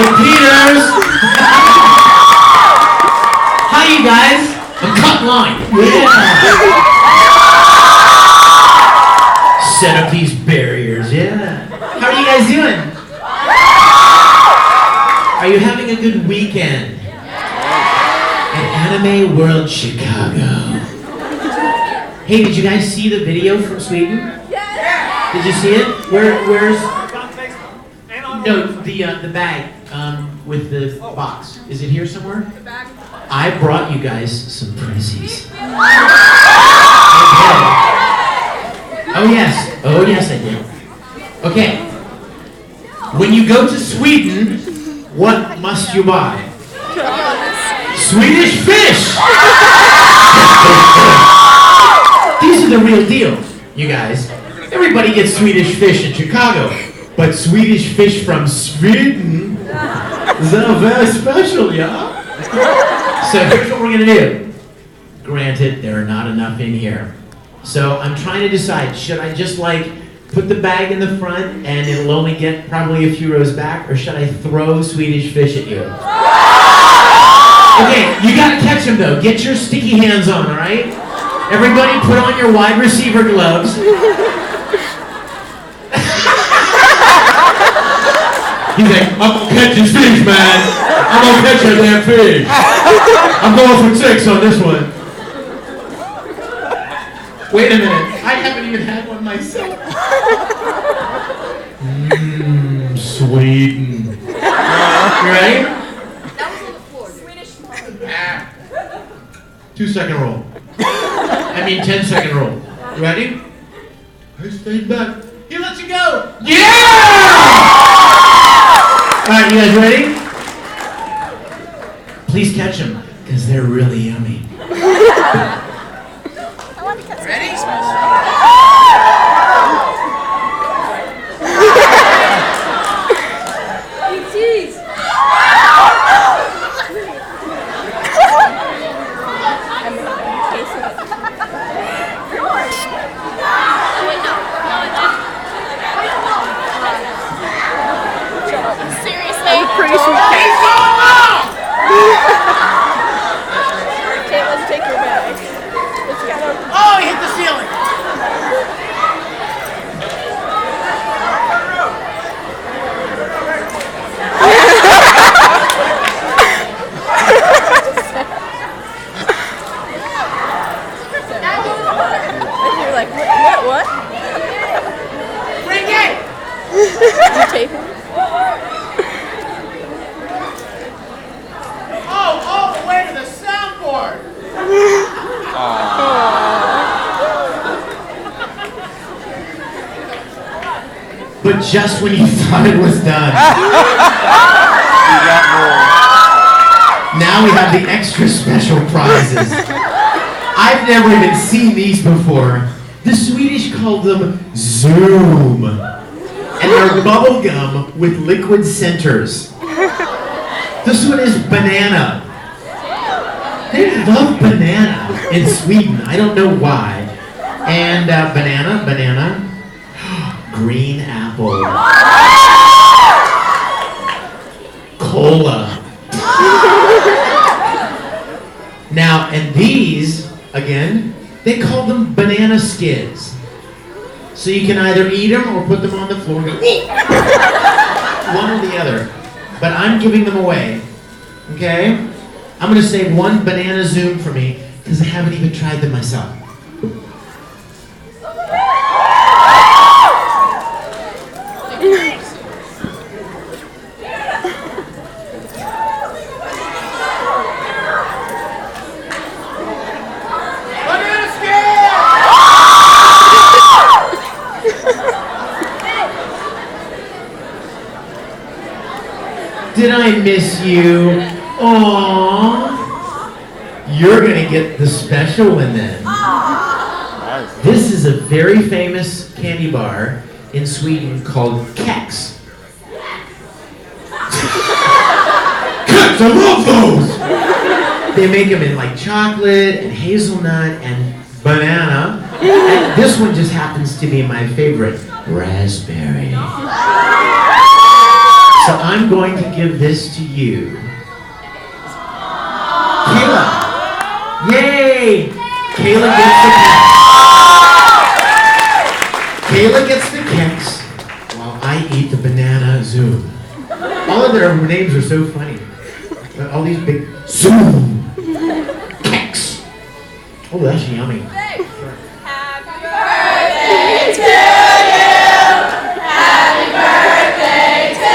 Look, Peters! Hi, you guys! I'm cutting line. Yeah! Set up these barriers, yeah. How are you guys doing? Are you having a good weekend? At Anime World Chicago. Hey, did you guys see the video from Sweden? Yeah. Did you see it? Where's? No, the bag with the box. Is it here somewhere? The bag. I brought you guys some prezzies. Okay. Oh yes, I did. Okay. When you go to Sweden, what must you buy? Swedish fish! These are the real deal, you guys. Everybody gets Swedish fish in Chicago, but Swedish fish from Sweden, they're very special, yeah? So here's what we're gonna do. Granted, there are not enough in here. So I'm trying to decide, should I just put the bag in the front and it'll only get probably a few rows back, or should I throw Swedish fish at you? Okay, you gotta catch them though. Get your sticky hands on, all right? Everybody put on your wide receiver gloves. He's like, I'm gonna catch his fish, man. I'm gonna catch that damn fish. I'm going for 6 on this one. Wait a minute, I haven't even had one myself. Sweden. You ready? That was on the floor. Swedish. 2-second roll. I mean 10-second roll. You ready? I stayed back. He lets you go. Yeah! Alright, you guys ready? Please catch them, because they're really yummy. Ready? Cheese. Seriously? Pretty sure. Okay, let's take your bag. Oh, he hit the ceiling! You're like, what? Bring it! Did you tape him? Oh, all the way to the soundboard! But just when you thought it was done. You got more. Now we have the extra special prizes. I've never even seen these before. The Swedish called them Zoom. And they're bubble gum with liquid centers. This one is banana. They love banana in Sweden. I don't know why. And banana. Green apple. Cola. Now, and these, again, they call them banana skids. So you can either eat them or put them on the floor and go, one or the other. But I'm giving them away, okay? I'm gonna say one banana Zoom for me, because I haven't even tried them myself. Did I miss you? Aww. You're gonna get the special one then. This is a very famous candy bar in Sweden called Kex. Kex, I love those! They make them in chocolate and hazelnut and banana. And this one just happens to be my favorite, raspberry. So I'm going to give this to you. Kayla. Yay! Kayla gets the Keks. Kayla gets the Keks while I eat the banana Zoom. All of their names are so funny. All these big Zoom Keks. Oh, that's yummy. Happy birthday to you. Happy birthday to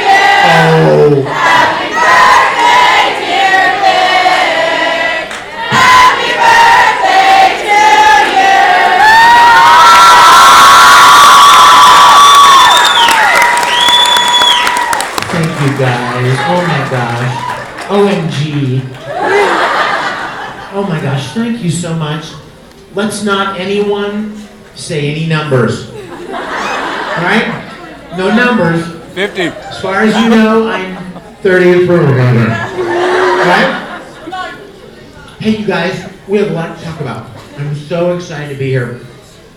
you. Oh. Happy birthday, dear Vic. Happy birthday to you. Thank you guys. Oh my gosh. OMG. Oh my gosh, thank you so much. Let's not anyone say any numbers. Alright? No numbers. 50. As far as you know, I'm 30th for Alright? Hey you guys, we have a lot to talk about. I'm so excited to be here.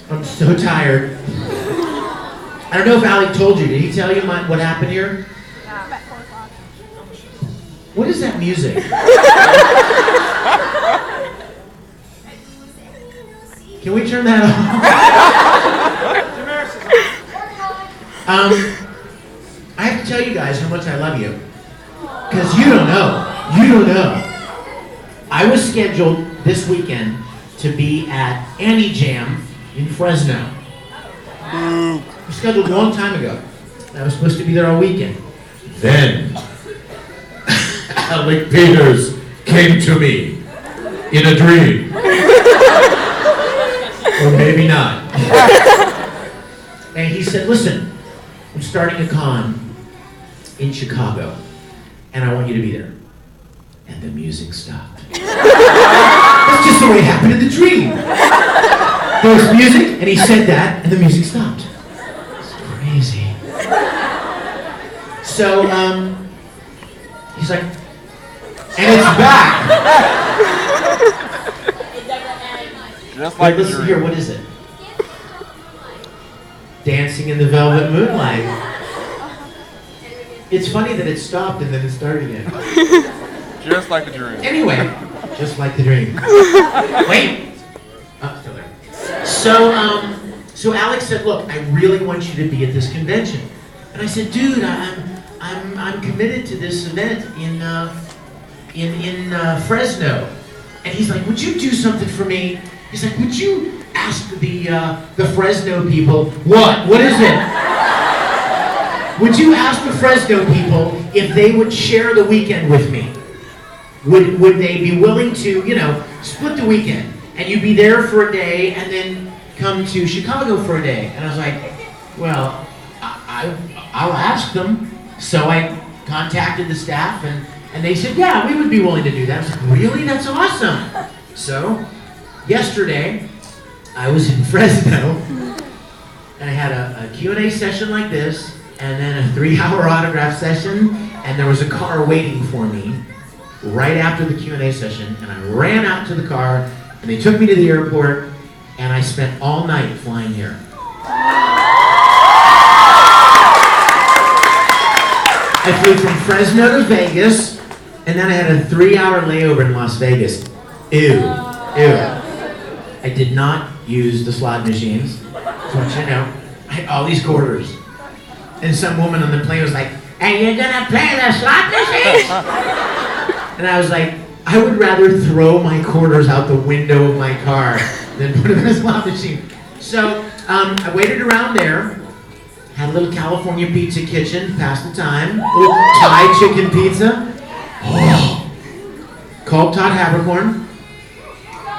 I'm so tired. I don't know if Alec told you. Did he tell you what happened here? What is that music? Can we turn that off? I have to tell you guys how much I love you. Because you don't know. You don't know. I was scheduled this weekend to be at Annie Jam in Fresno. I was scheduled a long time ago. I was supposed to be there all weekend. Then Alec Peters came to me in a dream. Or maybe not. And he said, listen, I'm starting a con in Chicago, and I want you to be there. And the music stopped. That's just the way it happened in the dream. There was music, and he said that, and the music stopped. It's crazy. So, he's like, and it's back. Just like the listen dream. here, what is it? Dancing in the Velvet Moonlight. It's funny that it stopped and then it started again. Just like the dream. Anyway, just like the dream. Wait. Oh, still there. So Alex said, look, I really want you to be at this convention. And I said, dude, I'm committed to this event in Fresno. And he's like, would you do something for me? He's like, would you ask the Fresno people, what? What is it? Would you ask the Fresno people if they would share the weekend with me? Would they be willing to, split the weekend? And you'd be there for a day and then come to Chicago for a day. And I was like, well, I'll ask them. So I contacted the staff and they said, yeah, we would be willing to do that. I was like, really? That's awesome. So yesterday, I was in Fresno and I had a Q&A session like this and then a 3-hour autograph session, and there was a car waiting for me right after the Q&A session, and I ran out to the car and they took me to the airport and I spent all night flying here. I flew from Fresno to Vegas, and then I had a 3-hour layover in Las Vegas. Ew. I did not use the slot machines. So I had all these quarters. And some woman on the plane was like, "And you're gonna play the slot machines?" And I was like, I would rather throw my quarters out the window of my car than put them in a slot machine. So I waited around there. Had a little California pizza kitchen, passed the time. A little Thai chicken pizza. Oh. Called Todd Habercorn.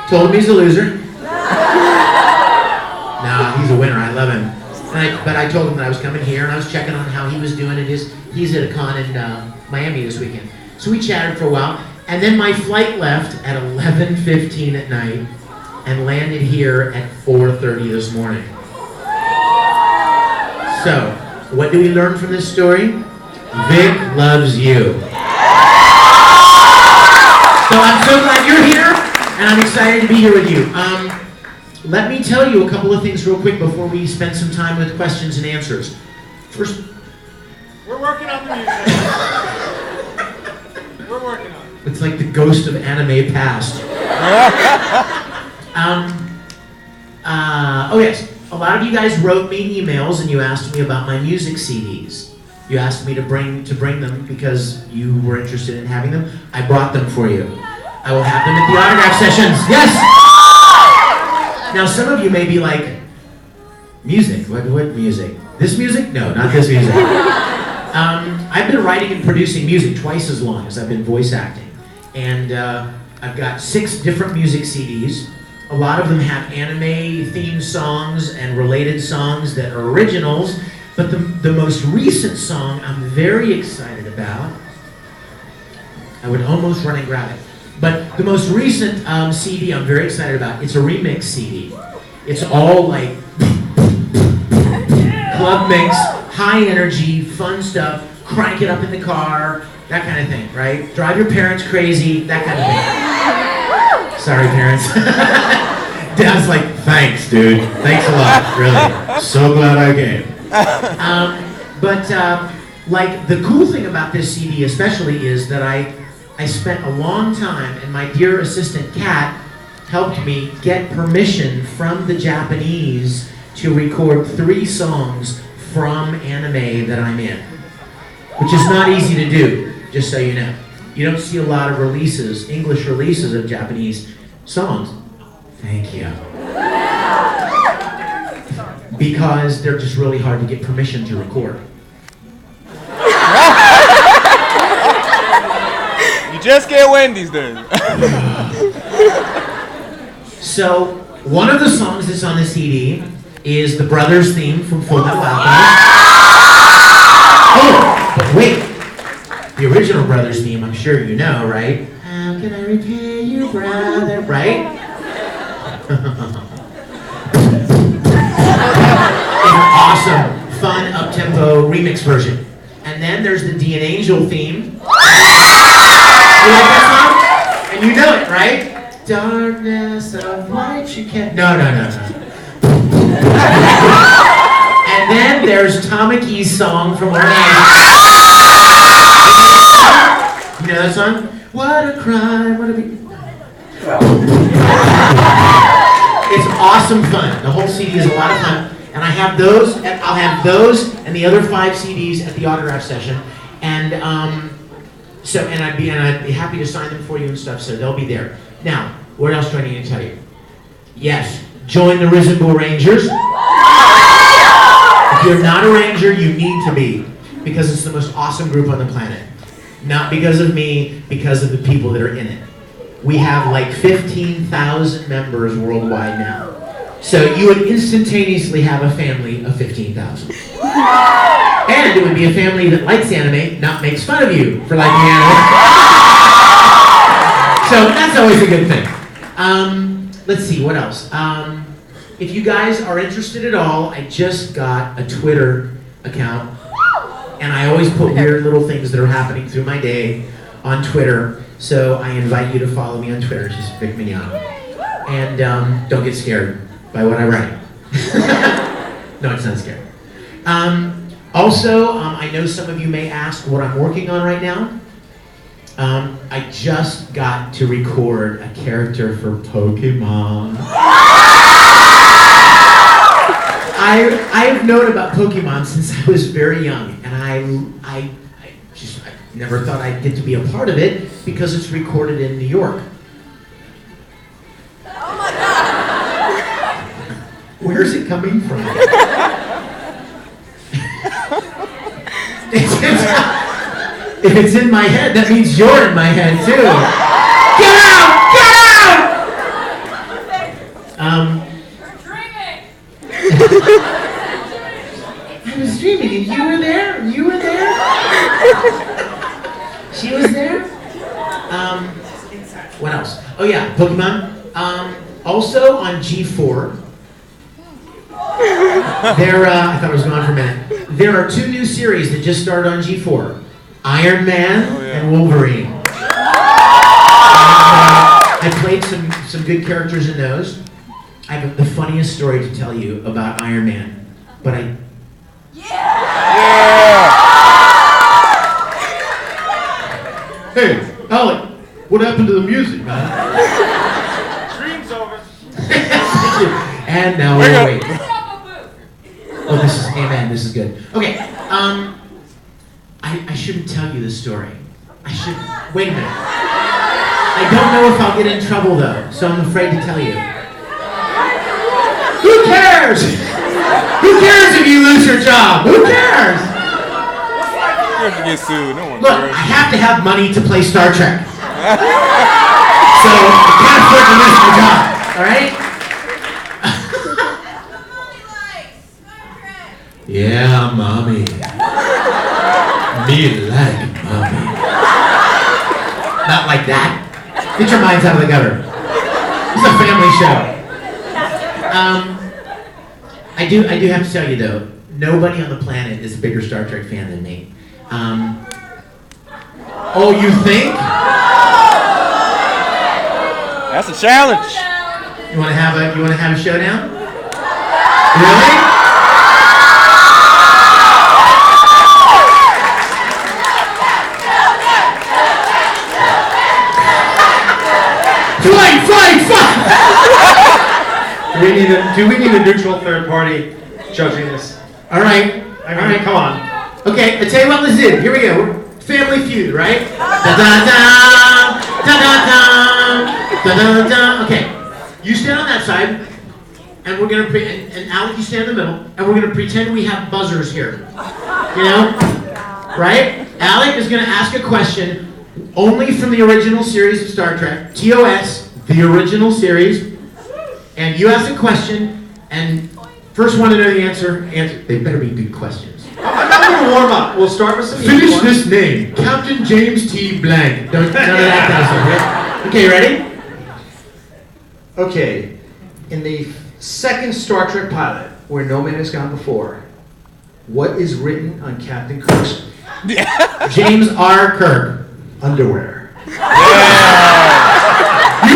Told him he's a loser. No, he's a winner. I love him. But I told him that I was coming here and I was checking on how he was doing. He's at a con in Miami this weekend. So we chatted for a while. And then my flight left at 11:15 at night and landed here at 4:30 this morning. So, what do we learn from this story? Vic loves you. So I'm so glad you're here, and I'm excited to be here with you. Let me tell you a couple of things real quick before we spend some time with questions and answers. First, We're working on the music. We're working on it. It's like the ghost of anime past. Oh yes, a lot of you guys wrote me emails and you asked me about my music CDs. You asked me to bring them because you were interested in having them. I brought them for you. I will have them at the autograph sessions. Yes! Now some of you may be like, music? What music? This music? No, not this music. I've been writing and producing music twice as long as I've been voice acting. And I've got 6 different music CDs. A lot of them have anime themed songs and related songs that are originals. But the most recent song I'm very excited about, I would almost run and grab it. But the most recent CD I'm very excited about, it's a remix CD. It's all like club mix, high energy, fun stuff, crank it up in the car, that kind of thing, right? Drive your parents crazy, that kind of thing. Sorry, parents. Dad's like, thanks, dude. Thanks a lot, really. So glad I came. Like, the cool thing about this CD especially is that I spent a long time, and my dear assistant Kat helped me get permission from the Japanese to record 3 songs from anime that I'm in, which is not easy to do, just so you know. You don't see a lot of releases, English releases of Japanese songs. Thank you. Because they're just really hard to get permission to record. You just get Wendy's then. So, one of the songs that's on the CD is the Brothers theme from Full Metal Alchemist. Oh, but wait. The original Brothers theme, I'm sure you know, right? How can I repay you, brother? Right? An awesome, fun, up-tempo remix version. And then there's the Dean Angel theme. You like that song? And you know it, right? Darkness of light you can't... No. And then there's Tamaki's song from Learning. You know that song? What a crime, what a big... It's awesome fun. The whole CD is a lot of fun. And I have those, and I'll have those and the other 5 CDs at the autograph session. And I'd be happy to sign them for you and stuff, so they'll be there. Now, what else do I need to tell you? Yes, join the Risen Bull Rangers. If you're not a ranger, you need to be, because it's the most awesome group on the planet. Not because of me, because of the people that are in it. We have like 15,000 members worldwide now. So you would instantaneously have a family of 15,000. And it would be a family that likes anime, not makes fun of you for liking anime. So that's always a good thing. Let's see, what else? If you guys are interested at all, I just got a Twitter account. And I always put weird little things that are happening through my day on Twitter. So I invite you to follow me on Twitter. It's just Vic Mignogna. And don't get scared by what I write. No, it's not scary. Also, I know some of you may ask what I'm working on right now. I just got to record a character for Pokemon. I've known about Pokemon since I was very young, and I never thought I'd get to be a part of it because it's recorded in New York. Oh my God! Where's it coming from? If it's in my head, that means you're in my head too. Get out! You're dreaming! I was dreaming, and you were there? You were there? She was there? What else? Oh yeah, Pokemon. Also on G4. I thought I was gone for a minute. There are 2 new series that just started on G4. Iron Man and Wolverine. And, I played some good characters in those. I have the funniest story to tell you about Iron Man, but Yeah! what happened to the music, man? Stream's over. Thank you. And now we wait. Oh, this is, amen, this is good. Okay, I shouldn't tell you this story. I should, wait a minute. I don't know if I'll get in trouble though, so I'm afraid to tell you. Who cares? Who cares if you lose your job? Who cares? You're gonna get sued. No one Look, cares. I have to have money to play Star Trek. So I can't afford to lose my job, alright? Yeah, mommy. Me like mommy. Not like that. Get your minds out of the gutter. This is a family show. I do have to tell you though, nobody on the planet is a bigger Star Trek fan than me. Oh, you think? That's a challenge. You want to have a showdown? Really? Fight! Do we need a neutral third party judging this? All right. I mean, come on. Okay, I tell you what, let's do. Here we go. We're Family Feud, right? Da da da, da da da, da da da. Okay, you stand on that side, and we're gonna and Alec, you stand in the middle, and we're gonna pretend we have buzzers here. You know, right? Alec is gonna ask a question only from the original series of Star Trek, TOS, the original series, and you ask a question, and first one to know the answer. They better be good questions. I'm not going to warm up. We'll start with some Finish easy ones. this name, Captain James T. Blank. None of that kind of stuff. Okay, ready? Okay, in the second Star Trek pilot, where no man has gone before, what is written on Captain Kirk's James R. Kirk. underwear? You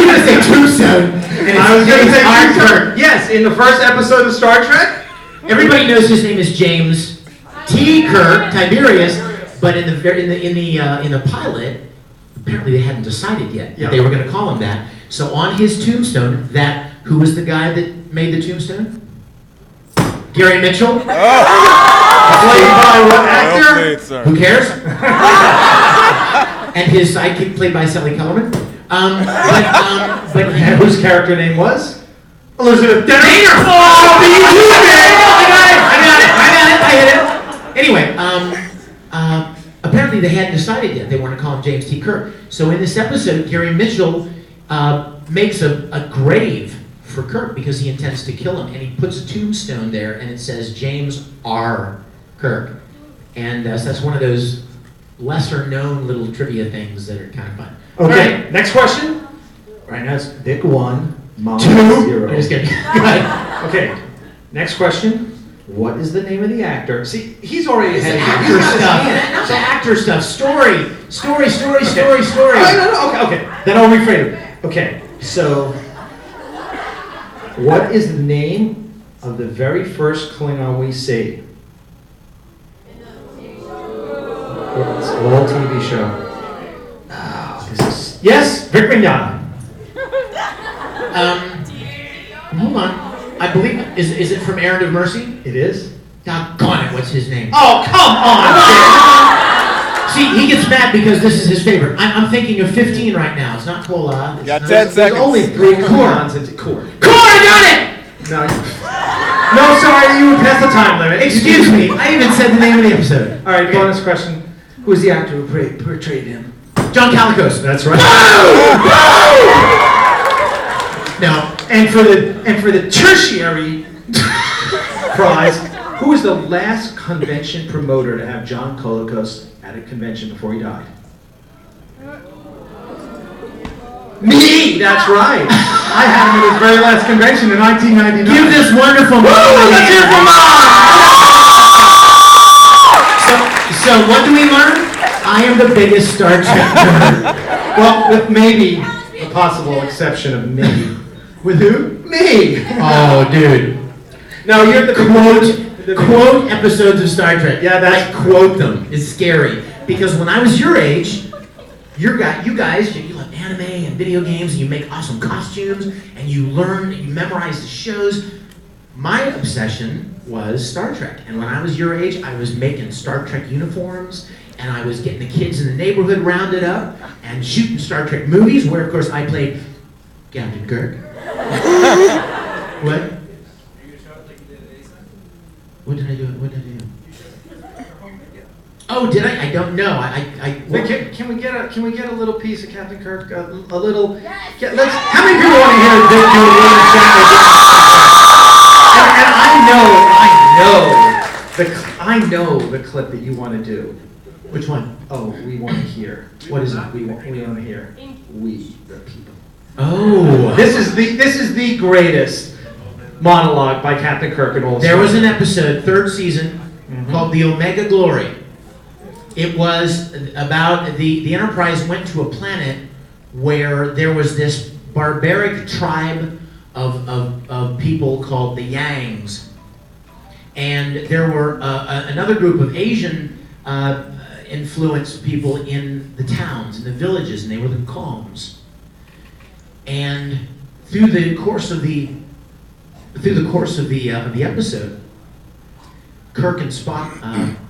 were gonna say tombstone, and I was going to say James R. Kirk. Yes, in the first episode of Star Trek. Everybody knows his name is James T. Kirk, Tiberius, but in the pilot, apparently they hadn't decided yet that they were going to call him that. So on his tombstone, who was the guy that made the tombstone? Gary Mitchell. Played by what actor? Well played, Who cares? And his sidekick played by Sally Kellerman. But Whose character name was? Elizabeth Dana. Oh, but you do it! I hit it. Anyway, apparently they hadn't decided yet. They want to call him James T. Kirk. So in this episode, Gary Mitchell makes a grave for Kirk because he intends to kill him, and he puts a tombstone there, and it says James R. Kirk. And so that's one of those lesser-known little trivia things that are kind of fun. Okay, Right. next question. Right now it's Vic 1, Mom 2. 0. I'm just kidding. Go ahead. Okay, next question. What is the name of the actor? See, he's already It's ahead. actor stuff. Not the actor stuff. Story. Okay. Then I'll rephrase it. Okay, so what is the name of the very first Klingon we see? It's an old TV show. Yes, Vic Mignogna. Hold on. I believe is it from Errand of Mercy? It is. Doggone it! What's his name? Oh, come on! See, he gets mad because this is his favorite. I'm thinking of 15 right now. It's not Cola. You got 10 There's seconds. only 3 Klingons into Core. I got it! No, sorry, you would pass the time limit. Excuse me. I even said the name of the episode. All right, bonus question. Who is the actor who portrayed him? John Calicos. That's right. No. And for the tertiary prize, who was the last convention promoter to have John Colicos at a convention before he died? Me! That's right. I had him at his very last convention in 1999. Give this wonderful mom. Let's hear it for So what do we learn? I am the biggest Star Trek nerd. Well, with maybe a possible exception of me. With who? Me! Oh, dude. No, you're the Quote episodes of Star Trek. Yeah, that's- quote them. It's scary because when I was your age, you guys, you're like, man, anime and video games, and you make awesome costumes, and you learn, and you memorize the shows. My obsession was Star Trek, and when I was your age, I was making Star Trek uniforms, and I was getting the kids in the neighborhood rounded up and shooting Star Trek movies, where of course I played Captain Kirk. What? What did I do? What did I do? Oh, did I? I don't know. Wait, can we get a little piece of Captain Kirk? A little. How many people want to hear Vic do a little chat? And I know the clip that you want to do. Which one? Oh, we want to hear. What is it? We want to hear. We the people. Oh. This is the greatest monologue by Captain Kirk in all. There was an episode, third season, called The Omega Glory. It was about the Enterprise went to a planet where there was this barbaric tribe of people called the Yangs. And there were another group of Asian influenced people in the towns, in the villages, and they were the Calms. And through the course of the episode, Kirk and Spock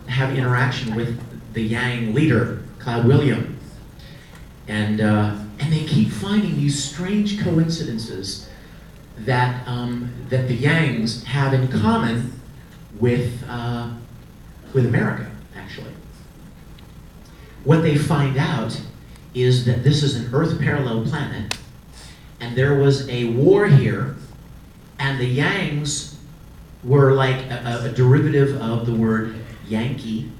have interaction with the Yang leader, Cloud William, and they keep finding these strange coincidences that that the Yangs have in common with America. Actually, what they find out is that this is an Earth parallel planet, and there was a war here, and the Yangs were like a derivative of the word Yankee,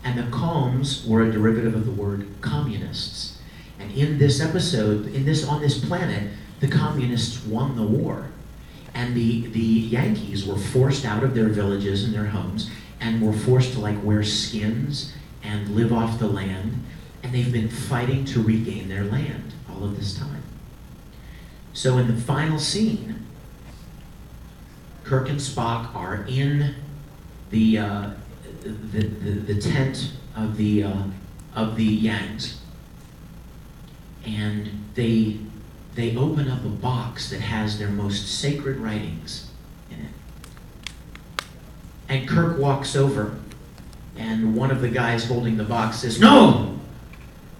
and the Calms were a derivative of the word communists. And in this episode, on this planet, the communists won the war, and the Yankees were forced out of their villages and their homes, and were forced to like wear skins and live off the land, and they've been fighting to regain their land all of this time. So in the final scene, Kirk and Spock are in the tent of the Yangs, and they open up a box that has their most sacred writings in it. And Kirk walks over, and one of the guys holding the box says, "No!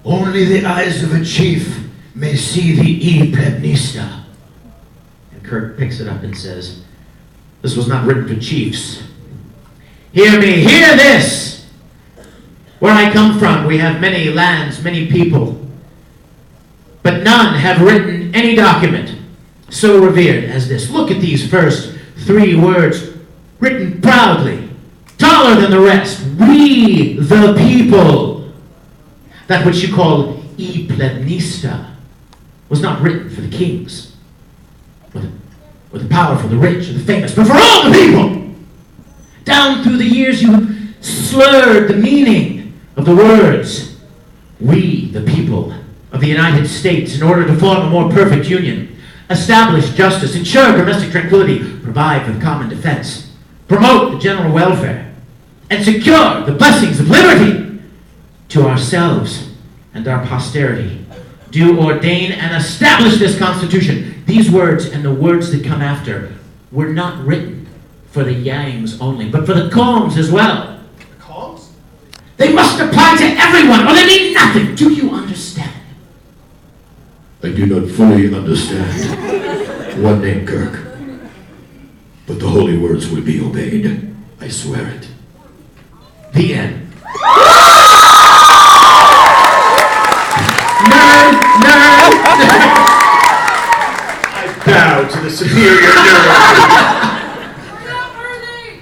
Only the eyes of a chief may see the E Plebnista." And Kirk picks it up and says, "This was not written for chiefs. Hear me, hear this! Where I come from, we have many lands, many people, but none have written any document so revered as this. Look at these first 3 words, written proudly, taller than the rest. We the people. That which you call E Plebnista was not written for the kings, or the powerful, the rich, or the famous, but for all the people. Down through the years you have slurred the meaning of the words, we the people of the United States, in order to form a more perfect union, establish justice, ensure domestic tranquility, provide for the common defense, promote the general welfare, and secure the blessings of liberty to ourselves and our posterity. Do ordain and establish this Constitution." These words and the words that come after were not written for the Yangs only, but for the Calms as well. The Calms? They must apply to everyone, or they mean nothing. Do you understand? I do not fully understand. One name, Kirk. But the holy words will be obeyed. I swear it. The end. Nerd! Bow to the superior nerd.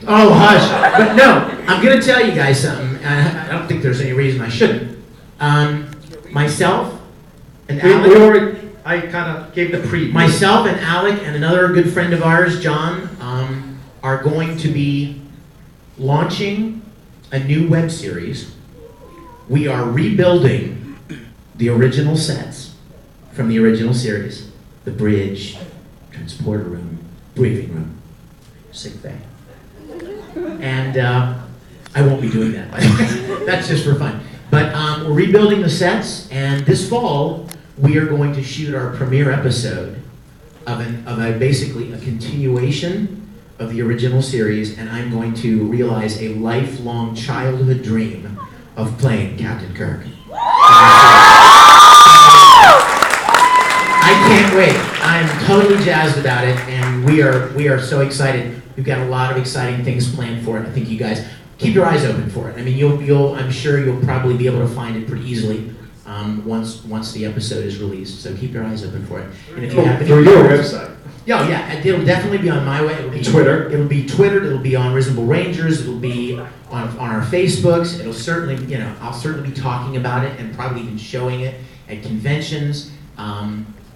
Oh, hush. But no, I'm going to tell you guys something. I don't think there's any reason I shouldn't. Myself and Alec, I kind of gave the preview. Myself and Alec and another good friend of ours, John, are going to be launching a new web series. We are rebuilding the original sets from the original series. The bridge, transporter room, briefing room, sick bay. And I won't be doing that, by the way. That's just for fun. But we're rebuilding the sets, and this fall, we are going to shoot our premiere episode of basically a continuation of the original series, and I'm going to realize a lifelong childhood dream of playing Captain Kirk. I can't wait. I'm totally jazzed about it, and we are so excited. We've got a lot of exciting things planned for it. I think you guys keep your eyes open for it. I mean, I'm sure you'll probably be able to find it pretty easily once the episode is released. So keep your eyes open for it. And if you have any Through your website. Yeah, it'll definitely be on my way. It'll be Twitter. It'll be Twittered. It'll be on Reasonable Rangers. It'll be on our Facebooks. It'll certainly, I'll certainly be talking about it and probably even showing it at conventions.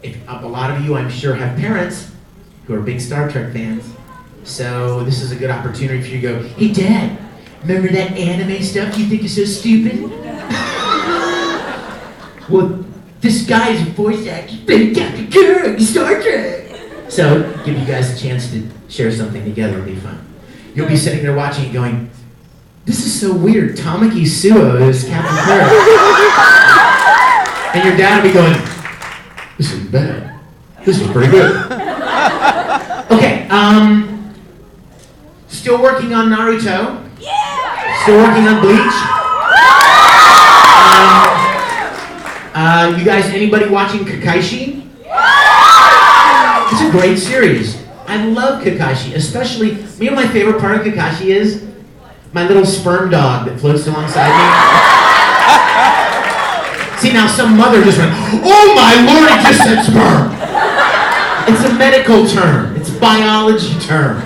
If a lot of you, I'm sure, have parents who are big Star Trek fans, so this is a good opportunity for you to go, hey Dad, remember that anime stuff you think is so stupid? Well, this guy's voice actor played Captain Kirk in Star Trek. So give you guys a chance to share something together. It'll be fun. You'll be sitting there watching it going, this is so weird. Tamaki Suo is Captain Kirk. And your dad will be going, this isn't bad. This is pretty good. Okay, still working on Naruto. Still working on Bleach. You guys, anybody watching Kakashi? It's a great series. I love Kakashi, especially, you know my favorite part of Kakashi is? My little sperm dog that floats alongside me. See, now some mother just went, oh my Lord, he just said sperm. It's a medical term. It's a biology term.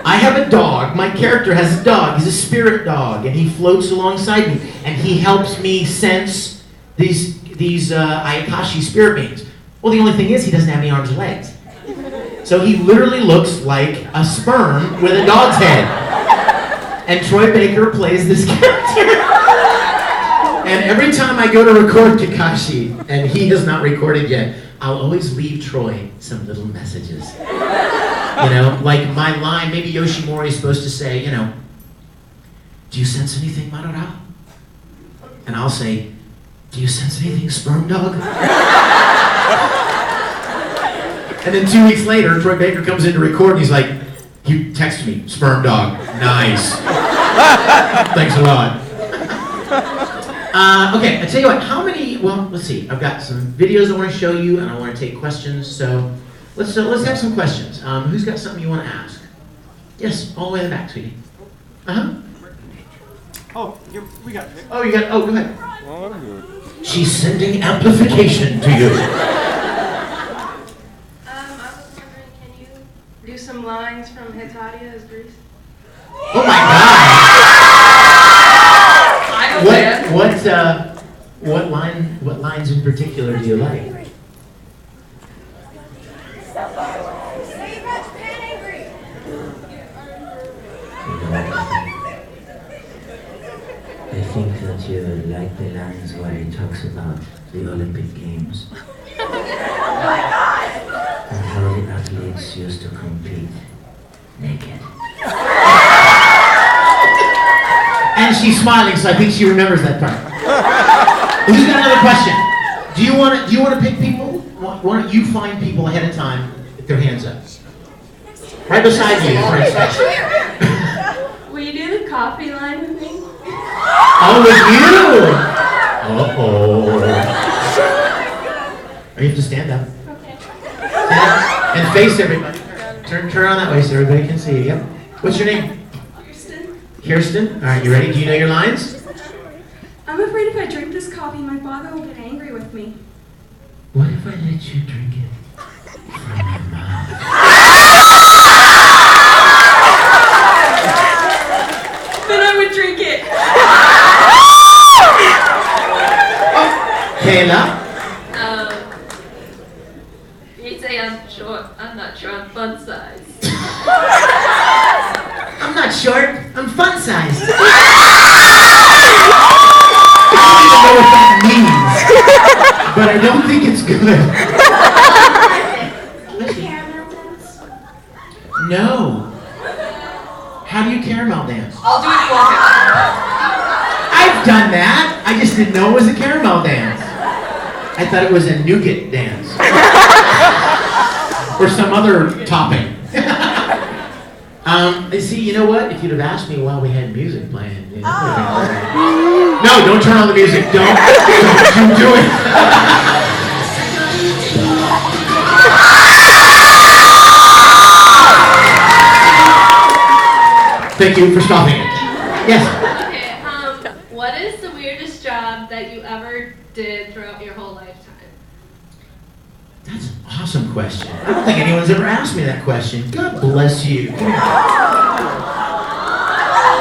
I have a dog. My character has a dog. He's a spirit dog, and he floats alongside me, and he helps me sense these Ayakashi spirit beings. Well, the only thing is he doesn't have any arms or legs. So he literally looks like a sperm with a dog's head. And Troy Baker plays this character. And every time I go to record Kakashi, and he has not recorded yet, I'll always leave Troy some little messages. Like my line, maybe Yoshimori is supposed to say, do you sense anything, Madara? And I'll say, do you sense anything, sperm dog? And then 2 weeks later, Troy Baker comes in to record, and he's like, you text me, sperm dog, nice. Thanks a lot. Okay, I tell you what, let's see, I've got some videos I want to show you, and I want to take questions, so let's have some questions. Who's got something you want to ask? Yes, all the way in the back, sweetie. Uh-huh. We got it. Oh, go ahead. Oh, I'm good. She's sending amplification to you. I was wondering, can you do some lines from Hetadia as Grease? Oh my God! What lines in particular do you like? I think that you like the lines where he talks about the Olympic Games. And how the athletes used to compete naked. And she's smiling, so I think she remembers that part. Who's got another question? Do you want to pick people? Why don't you find people ahead of time with their hands up? Right beside you, for instance. Will you do the coffee line with me? Oh, with you! Uh-oh. You have to stand up. Okay. And face everybody. Turn around that way so everybody can see you. Yep. What's your name? Kirsten? Kirsten? All right, you ready? Do you know your lines? I'm afraid if I drink this coffee, my father will get angry with me. What if I let you drink it from your mouth? Then I would drink it. Kayla? You'd say I'm short. I'm not sure I'm fun size. I'm not short. I'm fun-sized. I don't even know what that means, but I don't think it's good. No. How do you caramel dance? I'll do it for you. I've done that. I just didn't know it was a caramel dance. I thought it was a nougat dance. Or some other topping. See, you know what? If you'd have asked me while we had music playing, you know, no, don't turn on the music. Don't do it. Thank you for stopping it. Yes. Okay. What is the weirdest job that you ever did throughout your whole lifetime? That's an awesome question. I don't think anyone's ever asked me that question. God bless you.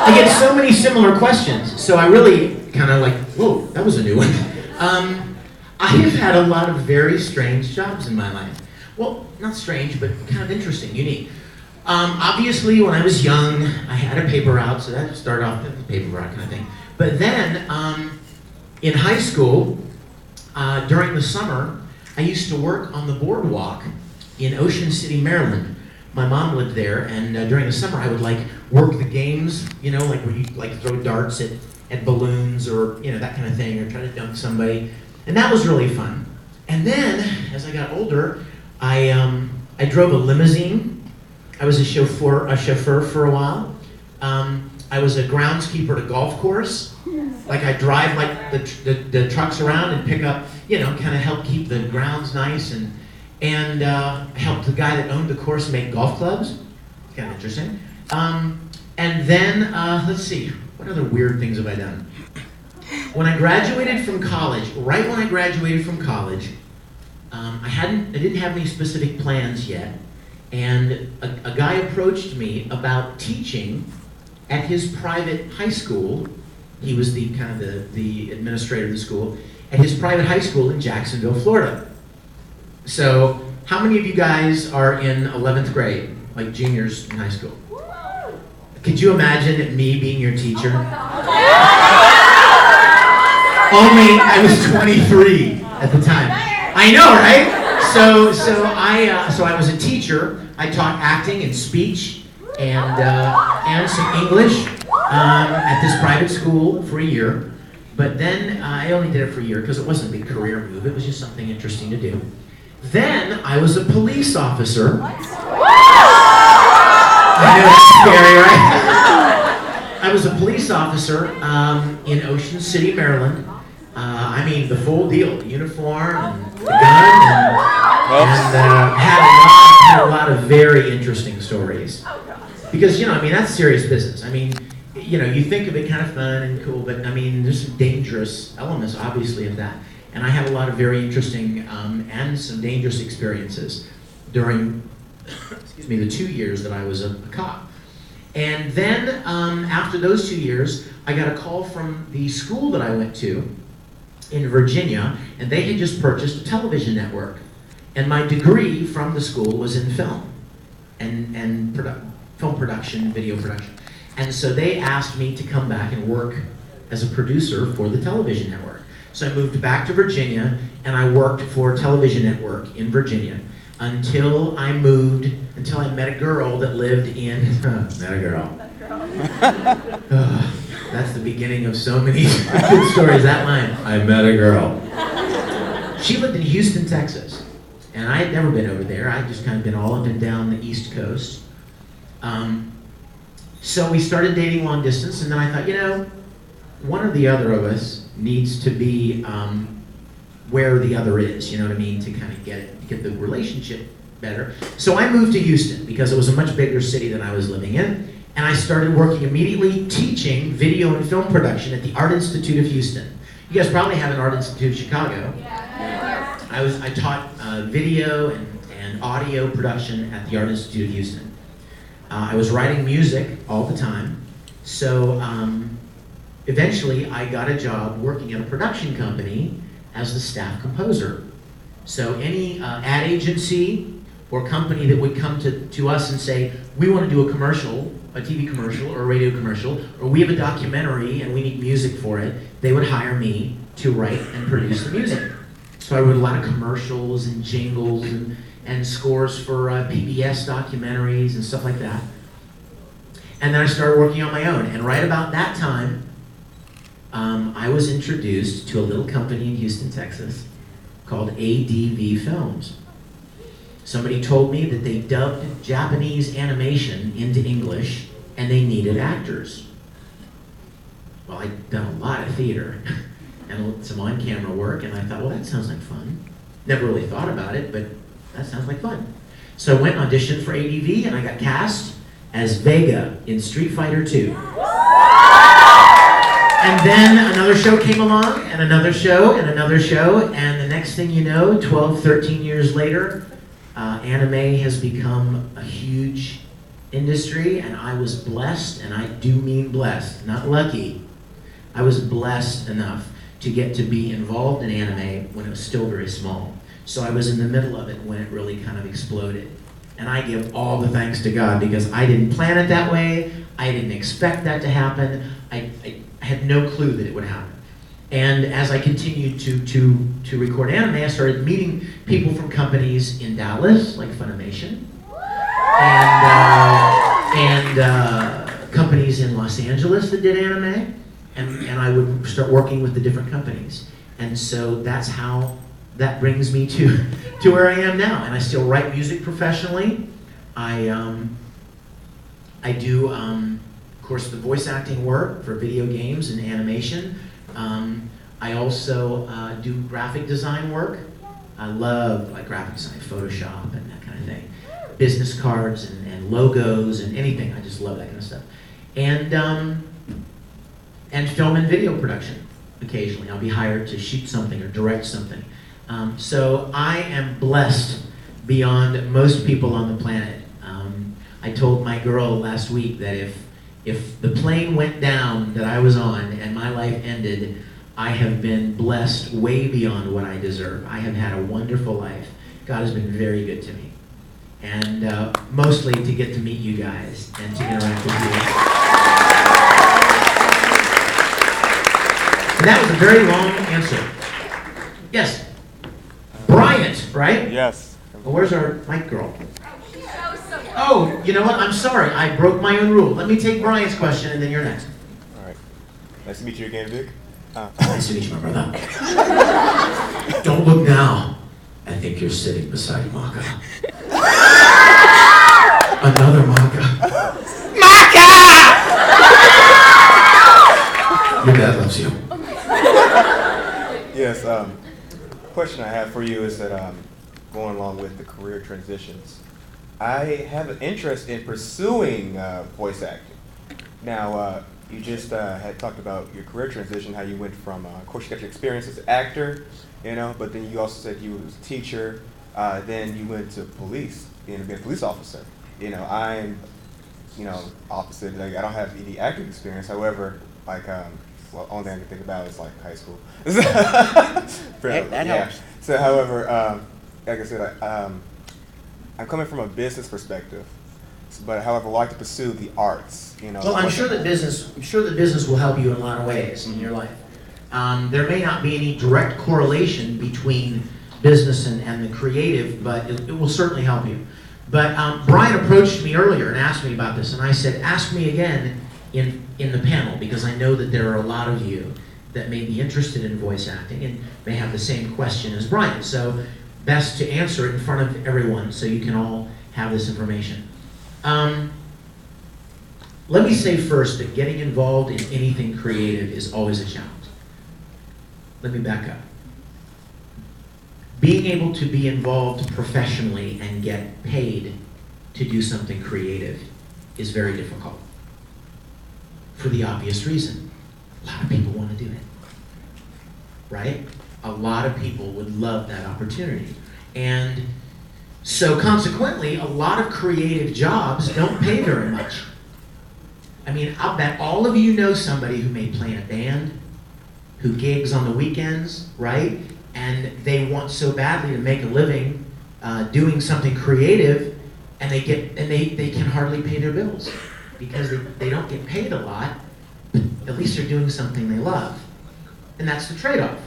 I get so many similar questions, so I really kind of like, whoa, that was a new one. I have had a lot of very strange jobs in my life. Well, not strange, but kind of interesting, unique. Obviously, when I was young, I had a paper route, so that started off with the paper route kind of thing. But then, in high school, during the summer, I used to work on the boardwalk in Ocean City, Maryland. My mom lived there, and during the summer, I would like work the games, you know, like where you like throw darts at balloons or you know that kind of thing, or try to dunk somebody, and that was really fun. And then, as I got older, I drove a limousine. I was a chauffeur for a while. I was a groundskeeper at a golf course. Like I drive like the trucks around and pick up, you know, kind of help keep the grounds nice and help the guy that owned the course make golf clubs. Kind of interesting. And then let's see, what other weird things have I done? When I graduated from college, right when I graduated from college, I didn't have any specific plans yet, and a guy approached me about teaching at his private high school. He was the kind of the administrator of the school at his private high school in Jacksonville, Florida. So, how many of you guys are in 11th grade, like juniors in high school? Could you imagine me being your teacher? Only I was 23 at the time. I know, right? So I was a teacher. I taught acting and speech and some English at this private school for a year. But then I only did it for a year because it wasn't a big career move. It was just something interesting to do. Then I was a police officer. I know it's scary, right? I was a police officer in Ocean City, Maryland. I mean, the full deal, the uniform and the gun, and had a lot of very interesting stories. Because, you know, I mean, that's serious business. I mean, you know, you think of it kind of fun and cool, but I mean, there's some dangerous elements, obviously, of that. And I had a lot of very interesting and some dangerous experiences during, excuse me, the 2 years that I was a cop. And then after those 2 years, I got a call from the school that I went to in Virginia, and they had just purchased a television network. And my degree from the school was in film and film production, video production. And so they asked me to come back and work as a producer for the television network. So I moved back to Virginia, and I worked for a television network in Virginia until I met a girl that lived in, met a girl. That's the beginning of so many good stories, that line. I met a girl. She lived in Houston, Texas, and I had never been over there. I'd just kind of been all up and down the East Coast. So we started dating long distance, and then I thought, you know, one or the other of us needs to be where the other is, you know what I mean, to kind of get the relationship better. So I moved to Houston because it was a much bigger city than I was living in, and I started working immediately teaching video and film production at the Art Institute of Houston. You guys probably have an Art Institute of Chicago. Yeah. I taught video and audio production at the Art Institute of Houston. I was writing music all the time, so eventually I got a job working at a production company as the staff composer. So any ad agency or company that would come to us and say, we want to do a commercial, a TV commercial or a radio commercial, or we have a documentary and we need music for it, they would hire me to write and produce the music. So I wrote a lot of commercials and jingles and scores for PBS documentaries and stuff like that. And then I started working on my own. And right about that time, I was introduced to a little company in Houston, Texas called ADV Films. Somebody told me that they dubbed Japanese animation into English and they needed actors. Well, I'd done a lot of theater and some on-camera work, and I thought, well, that sounds like fun. Never really thought about it, but that sounds like fun. So I went and auditioned for ADV, and I got cast as Vega in Street Fighter 2. And then another show came along, and another show, and another show, and the next thing you know, 12, 13 years later, anime has become a huge industry, and I was blessed, and I do mean blessed, not lucky. I was blessed enough to get to be involved in anime when it was still very small. So I was in the middle of it when it really kind of exploded. And I give all the thanks to God because I didn't plan it that way. I didn't expect that to happen. I had no clue that it would happen. And as I continued to record anime, I started meeting people from companies in Dallas, like Funimation, and companies in Los Angeles that did anime. And I would start working with the different companies. And so that's how that brings me to where I am now. And I still write music professionally. I do, of course, the voice acting work for video games and animation. I also do graphic design work. I love graphic design, Photoshop and that kind of thing. Business cards and logos and anything. I just love that kind of stuff. And film and video production occasionally. I'll be hired to shoot something or direct something. So I am blessed beyond most people on the planet. I told my girl last week that if the plane went down that I was on and my life ended, I have been blessed way beyond what I deserve. I have had a wonderful life. God has been very good to me. And mostly to get to meet you guys and to interact with you. And that was a very long answer. Yes. Bryant, right? Yes. Well, where's our mic girl? Oh, you know what? I'm sorry. I broke my own rule. Let me take Bryant's question and then you're next. All right. Nice to meet you again, Vic. Nice to meet you, my brother. Don't look now. I think you're sitting beside Maka. Another Maka. Your dad loves you. Yes. Question I have for you is that going along with the career transitions, I have an interest in pursuing voice acting. Now, you just had talked about your career transition, how you went from, of course, you got your experience as an actor, but then you also said you was a teacher. Then you went to police, being a police officer. I'm, opposite. I don't have any acting experience. However, only thing I can think about is high school. That helps. So, however, like I said, I'm coming from a business perspective, but however, I like to pursue the arts. Well, I'm sure that business will help you in a lot of ways in your life. There may not be any direct correlation between business and the creative, but it will certainly help you. But Brian approached me earlier and asked me about this, and I said, ask me again in the panel, because I know that there are a lot of you that may be interested in voice acting and may have the same question as Brian. So best to answer it in front of everyone so you can all have this information. Let me say first that getting involved in anything creative is always a challenge. Let me back up. Being able to be involved professionally and get paid to do something creative is very difficult. For the obvious reason, a lot of people want to do it, right? A lot of people would love that opportunity. And so consequently, a lot of creative jobs don't pay very much. I mean, I'll bet all of you know somebody who may play in a band, who gigs on the weekends, right? And they want so badly to make a living doing something creative, and they can hardly pay their bills because they don't get paid a lot, but at least they're doing something they love. And that's the trade-off.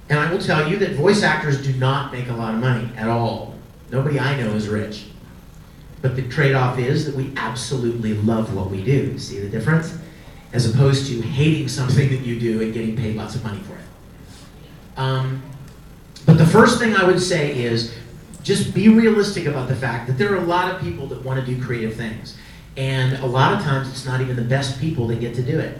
And I will tell you that voice actors do not make a lot of money at all. Nobody I know is rich. But the trade-off is that we absolutely love what we do. See the difference? As opposed to hating something that you do and getting paid lots of money for it. But the first thing I would say is just be realistic about the fact that there are a lot of people that want to do creative things. And a lot of times it's not even the best people that get to do it.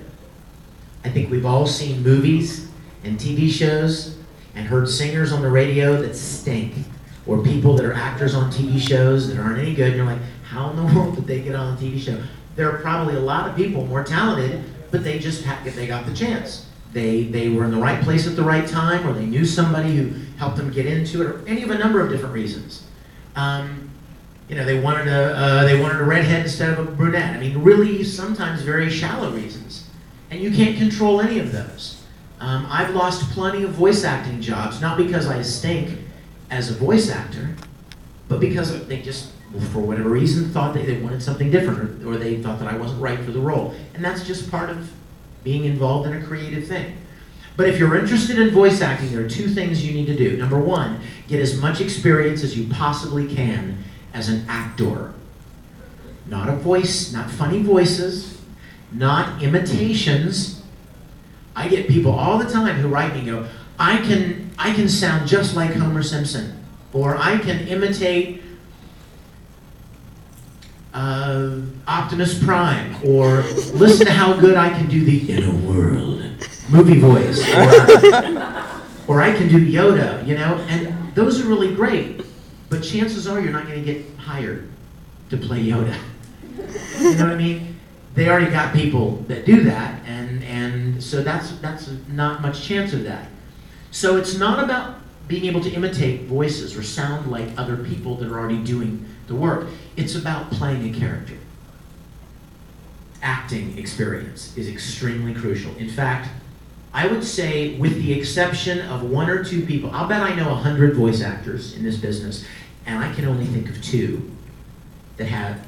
I think we've all seen movies and TV shows and heard singers on the radio that stink, or people that are actors on TV shows that aren't any good, and you're like, how in the world did they get on a TV show? There are probably a lot of people more talented, but they just they got the chance. They were in the right place at the right time, or they knew somebody who helped them get into it, or any of a number of different reasons. They wanted a redhead instead of a brunette. I mean, really, sometimes very shallow reasons, and you can't control any of those. I've lost plenty of voice acting jobs, not because I stink as a voice actor, but because they just, for whatever reason, thought that they wanted something different, or they thought that I wasn't right for the role. And that's just part of being involved in a creative thing. But if you're interested in voice acting, there are two things you need to do. Number one, get as much experience as you possibly can as an actor. Not a voice, not funny voices, not imitations. I get people all the time who write me and go, I can sound just like Homer Simpson, or I can imitate Optimus Prime, or listen to how good I can do the In a World movie voice, or I can do Yoda, and those are really great, but chances are you're not going to get hired to play Yoda. You know what I mean? They already got people that do that, and so that's not much chance of that. So it's not about being able to imitate voices or sound like other people that are already doing the work. It's about playing a character. Acting experience is extremely crucial. In fact, I would say, with the exception of one or two people, I'll bet I know 100 voice actors in this business, and I can only think of two that have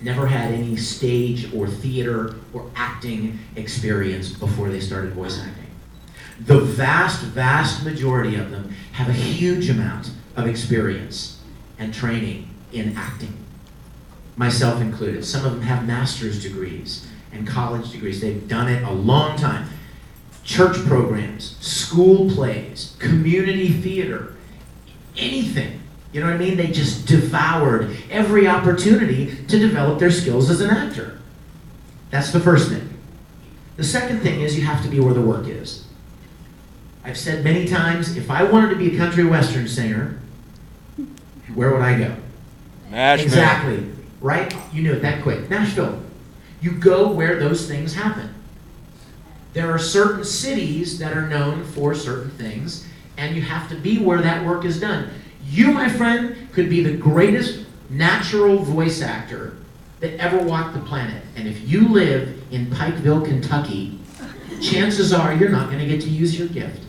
never had any stage or theater or acting experience before they started voice acting. The vast, vast majority of them have a huge amount of experience and training in acting, myself included. Some of them have master's degrees and college degrees. They've done it a long time. Church programs, school plays, community theater, anything. You know what I mean? They just devoured every opportunity to develop their skills as an actor. That's the first thing. The second thing is you have to be where the work is. I've said many times, if I wanted to be a country western singer, where would I go? Nashville. Exactly. Right? You knew it that quick. Nashville. You go where those things happen. There are certain cities that are known for certain things, and you have to be where that work is done. You, my friend, could be the greatest natural voice actor that ever walked the planet. And if you live in Pikeville, Kentucky, chances are you're not going to get to use your gift.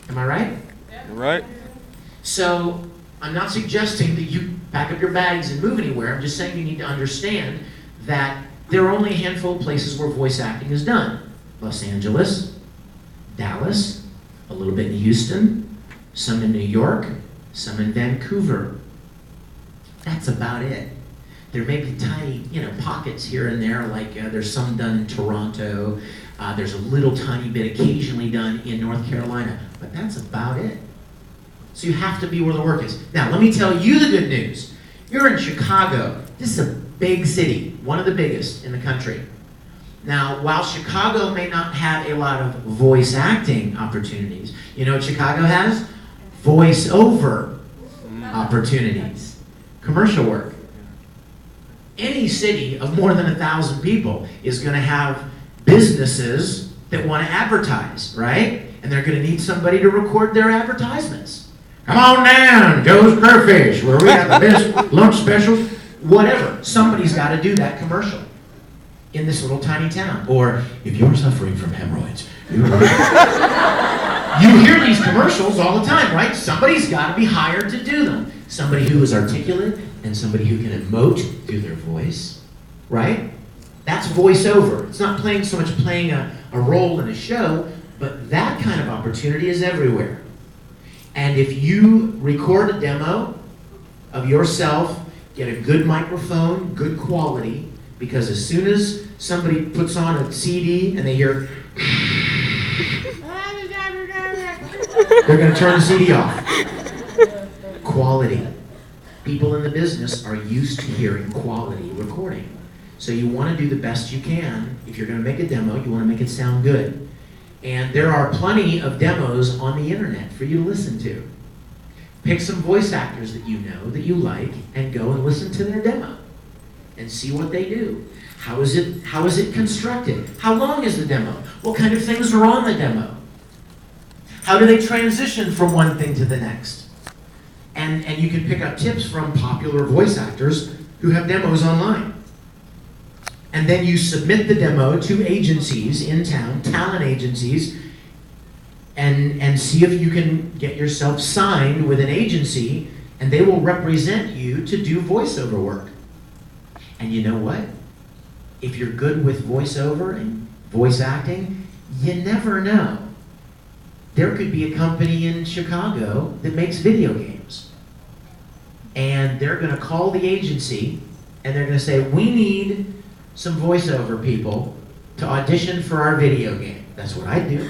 Am I right? Right. So I'm not suggesting that you pack up your bags and move anywhere. I'm just saying you need to understand that there are only a handful of places where voice acting is done. Los Angeles, Dallas, a little bit in Houston, some in New York, some in Vancouver. That's about it. There may be tiny, pockets here and there, like there's some done in Toronto. There's a little tiny bit occasionally done in North Carolina, but that's about it. So you have to be where the work is. Now, let me tell you the good news. You're in Chicago. This is a big city, one of the biggest in the country. Now, while Chicago may not have a lot of voice acting opportunities, you know what Chicago has? Voice-over opportunities, commercial work. Any city of more than 1,000 people is going to have businesses that want to advertise, right? And they're going to need somebody to record their advertisements. Come on down, Joe's Crayfish, where we have the best lunch specials. Whatever. Somebody's got to do that commercial in this little tiny town. Or if you're suffering from hemorrhoids, you hear these commercials all the time, right? Somebody's got to be hired to do them. Somebody who is articulate and somebody who can emote through their voice, right? That's voiceover. It's not so much playing a role in a show, but that kind of opportunity is everywhere. And if you record a demo of yourself, get a good microphone, good quality, because as soon as somebody puts on a CD and they hear, They're going to turn the CD off. Quality. People in the business are used to hearing quality recording. So you want to do the best you can. If you're going to make a demo, you want to make it sound good. And there are plenty of demos on the internet for you to listen to. Pick some voice actors that you know, that you like, and go and listen to their demo and see what they do. How is it constructed? How long is the demo? What kind of things are on the demo? How do they transition from one thing to the next? And you can pick up tips from popular voice actors who have demos online. And then you submit the demo to agencies in town, talent agencies, and see if you can get yourself signed with an agency, and they will represent you to do voiceover work. And you know what? If you're good with voiceover and voice acting, you never know. There could be a company in Chicago that makes video games. And they're going to call the agency, and they're going to say, we need some voiceover people to audition for our video game. That's what I'd do.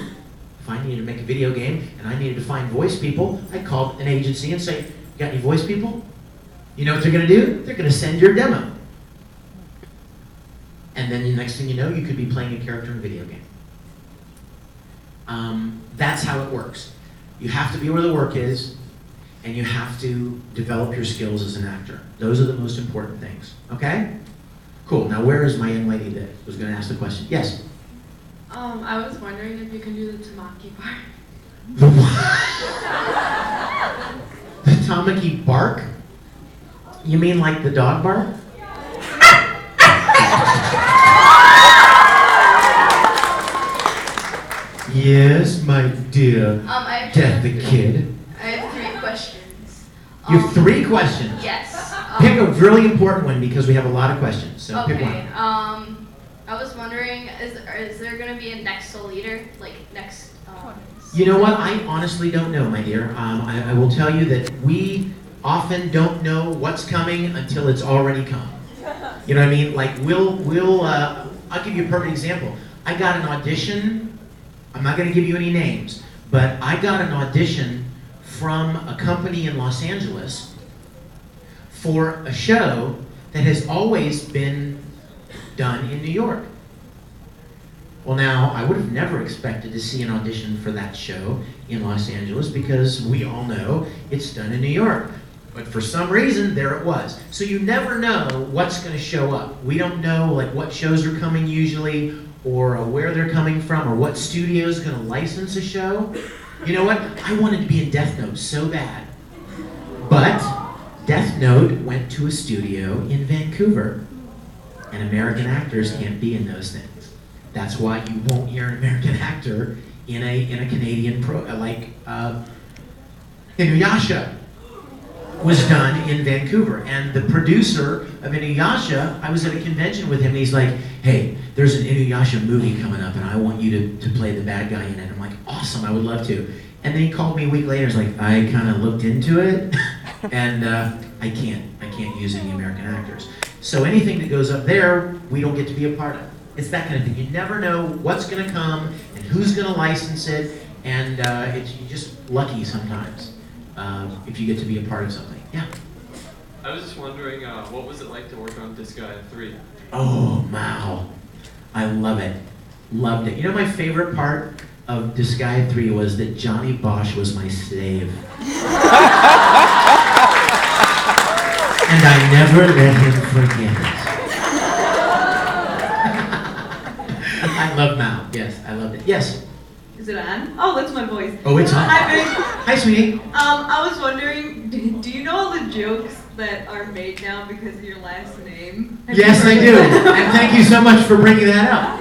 If I needed to make a video game and I needed to find voice people, I'd call an agency and say, you got any voice people? You know what they're going to do? They're going to send your demo. And then the next thing you know, you could be playing a character in a video game. That's how it works. You have to be where the work is, and you have to develop your skills as an actor. Those are the most important things, okay? Cool, now where is my young lady that was gonna ask the question? Yes? I was wondering if you can do the tamaki part. The what? The tamaki bark? You mean like the dog bark? Yes, my dear. I have Death the kid. I have 3 questions. You have 3 questions? Yes. Pick a really important one because we have a lot of questions. So okay. pick one. I was wondering, is there going to be a next soul leader? Like next... You know what? I honestly don't know, my dear. I will tell you that we often don't know what's coming until it's already come. You know what I mean? Like I'll give you a perfect example. I got an audition. I'm not going to give you any names, but I got an audition from a company in Los Angeles for a show that has always been done in New York. Well, now, I would have never expected to see an audition for that show in Los Angeles because we all know it's done in New York. But for some reason, there it was. So you never know what's going to show up. We don't know like what shows are coming usually, or where they're coming from, or what studio is going to license a show. You know what? I wanted to be in Death Note so bad. But Death Note went to a studio in Vancouver, and American actors can't be in those things. That's why you won't hear an American actor in a Canadian Inuyasha was done in Vancouver. And the producer of Inuyasha, I was at a convention with him, and he's like, hey, there's an Inuyasha movie coming up, and I want you to play the bad guy in it. I'm like, awesome, I would love to. And then he called me a week later, he's like, I kind of looked into it, and I can't use any American actors. So anything that goes up there, we don't get to be a part of. It's that kind of thing. You never know what's going to come and who's going to license it, and you're just lucky sometimes if you get to be a part of something. Yeah. I was just wondering, what was it like to work on Destroyersrh 3? Oh, wow. I love it. Loved it. You know, my favorite part of Destroyersrh 3 was that Johnny Bosch was my slave. And I never let him forget it. I love Mao. Yes, I loved it. Yes? Is it on? Oh, that's my voice. Oh, it's on. Hi, Vic. Hi, sweetie. I was wondering, do you know all the jokes that are made now because of your last name? Yes, I do. And thank you so much for bringing that up.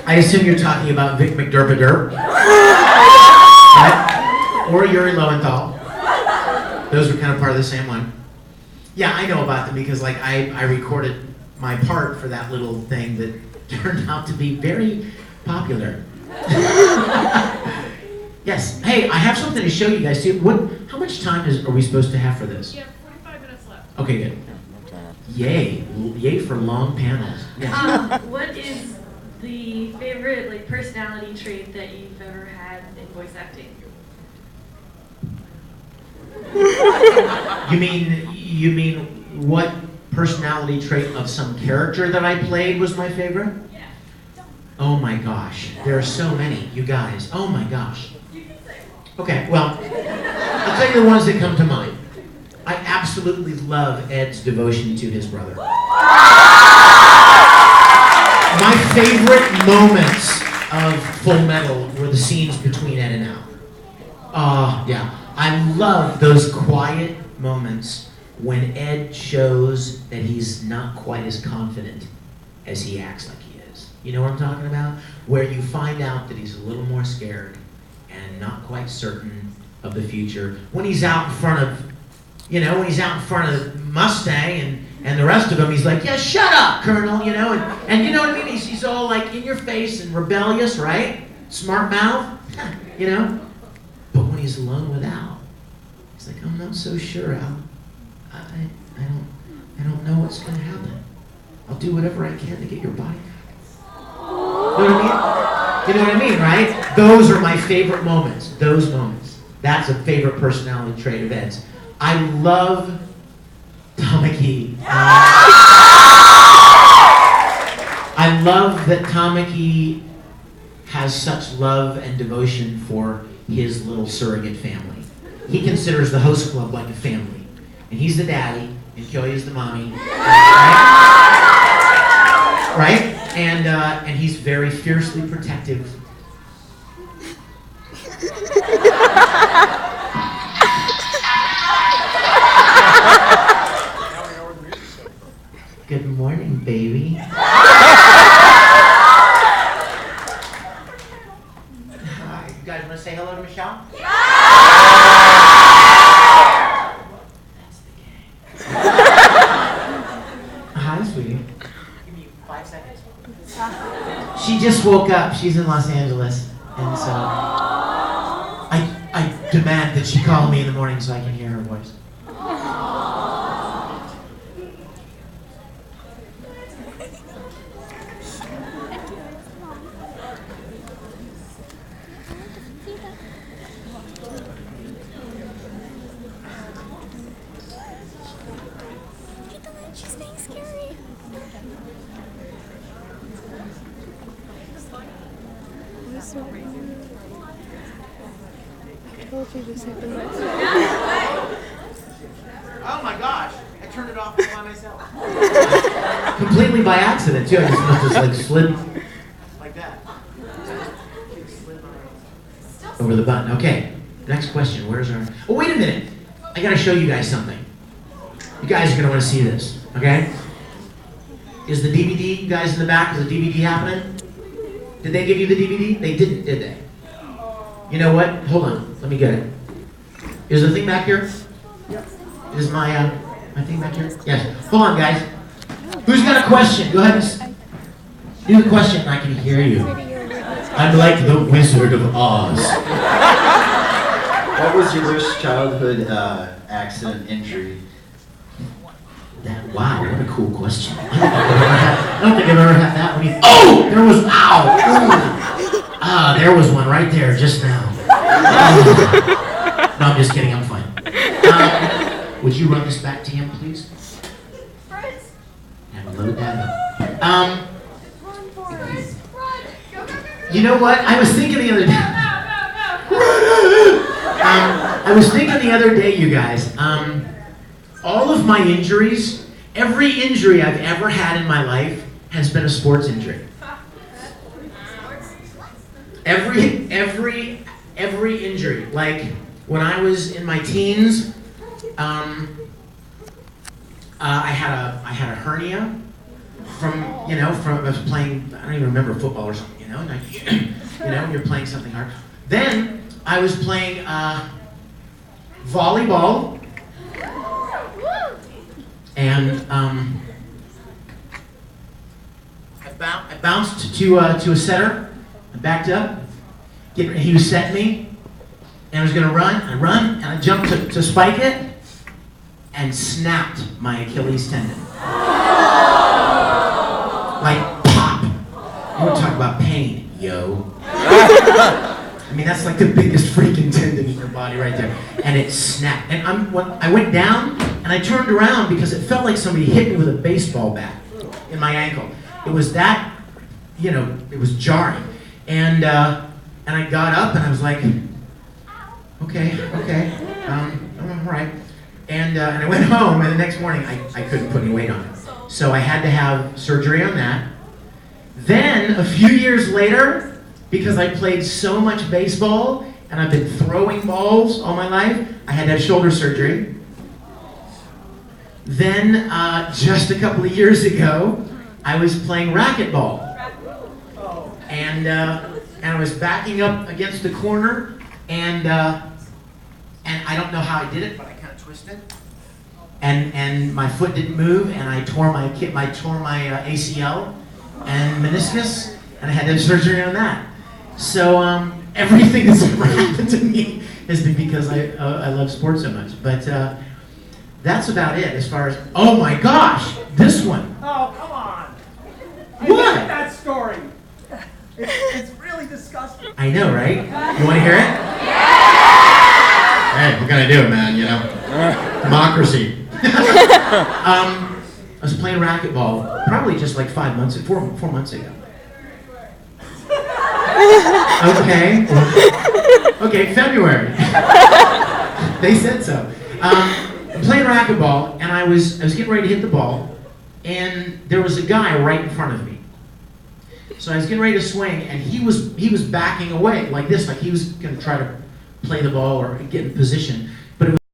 I assume you're talking about Vic Mignogna, right? Or Yuri Lowenthal. Those were kind of part of the same one. Yeah, I know about them because like I recorded my part for that little thing that turned out to be very popular. Yes. Hey, I have something to show you guys too. How much time are we supposed to have for this? You have 45 minutes left. Okay, good. Yay. Yay for long panels. Yes. What is the favorite like personality trait that you've ever had in voice acting? You mean what personality trait of some character that I played was my favorite? Yeah. Oh my gosh, there are so many, you guys. Oh my gosh. You can say one. Okay, well, I'll tell you the ones that come to mind. I absolutely love Ed's devotion to his brother. My favorite moments of Full Metal were the scenes between Ed and Al. Yeah. I love those quiet moments when Ed shows that he's not quite as confident as he acts like he is. You know what I'm talking about? Where you find out that he's a little more scared and not quite certain of the future. When he's out in front of, when he's out in front of Mustang and the rest of them, he's like, yeah, shut up, Colonel, and you know what I mean? He's all like in your face and rebellious, right? Smart mouth, But when he's alone with Al, he's like, I'm not so sure, Al. I don't know what's going to happen. I'll do whatever I can to get your body back. You know what I mean? You know what I mean, right? Those are my favorite moments. Those moments. That's a favorite personality trait of Ed's. I love Tamaki. I love that Tamaki has such love and devotion for his little surrogate family. He considers the host club like a family. And he's the daddy, and Kyoya's the mommy. Right? And he's very fiercely protective. Good morning, baby. Hi, you guys want to say hello to Michelle? That's the gang. Hi, sweetie. Give me 5 seconds. She just woke up. She's in Los Angeles, and so I demand that she call me in the morning so I can hear her voice. She's being scary. I told you this happened last night. Oh my gosh, I turned it off by myself. Completely by accident too. I just like slid like that. Over the button. Okay, next question. Where's our... Oh, wait a minute. I gotta show you guys something. You guys are gonna want to see this, okay? Is the DVD, you guys in the back, is the DVD happening? Did they give you the DVD? They didn't, did they? You know what? Hold on, let me get it. Is the thing back here? Is my thing back here? Yes. Hold on, guys. Who's got a question? Go ahead and do the question and I can hear you. I'm like the Wizard of Oz. What was your worst childhood accident injury? Wow, what a cool question. I don't think I've ever had that one either. Oh! There was, ow! Ah, there was one right there just now. No, I'm just kidding, I'm fine. Would you run this back to him, please? And load that up. You know what? I was thinking the other day. I was thinking the other day, you guys. All of my injuries, every injury I've ever had in my life has been a sports injury. Every injury. Like when I was in my teens, I had a hernia from I was playing, I don't even remember football or something, and you're playing something hard. Then I was playing volleyball. And I bounced to a setter. I backed up. He was setting me, and I was gonna run. I run, and I jumped to spike it, and snapped my Achilles tendon. Like pop. want to talk about pain, yo. I mean, that's like the biggest freaking tendon in your body right there. And it snapped. And I went down, and I turned around because it felt like somebody hit me with a baseball bat in my ankle. It was that, it was jarring. And I got up, and I was like, okay, all right. And I went home, and the next morning, I couldn't put any weight on it. So I had to have surgery on that. Then, a few years later, because I played so much baseball, and I've been throwing balls all my life, I had to have shoulder surgery. Then, just a couple of years ago, I was playing racquetball. And I was backing up against the corner, and I don't know how I did it, but I kind of twisted. And my foot didn't move, and I tore my ACL and meniscus, and I had to have surgery on that. So everything that's ever happened to me has been because I love sports so much. But that's about it as far as, oh my gosh, this one. Oh, come on. What? I hate that story. It's really disgusting. I know, right? You want to hear it? Hey, what can I do, man, Democracy. I was playing racquetball probably just like 4 months ago. Okay, February. They said so. I'm playing racquetball, and I was getting ready to hit the ball, and there was a guy right in front of me. So I was getting ready to swing, and he was backing away like this, like he was going to try to play the ball or get in position.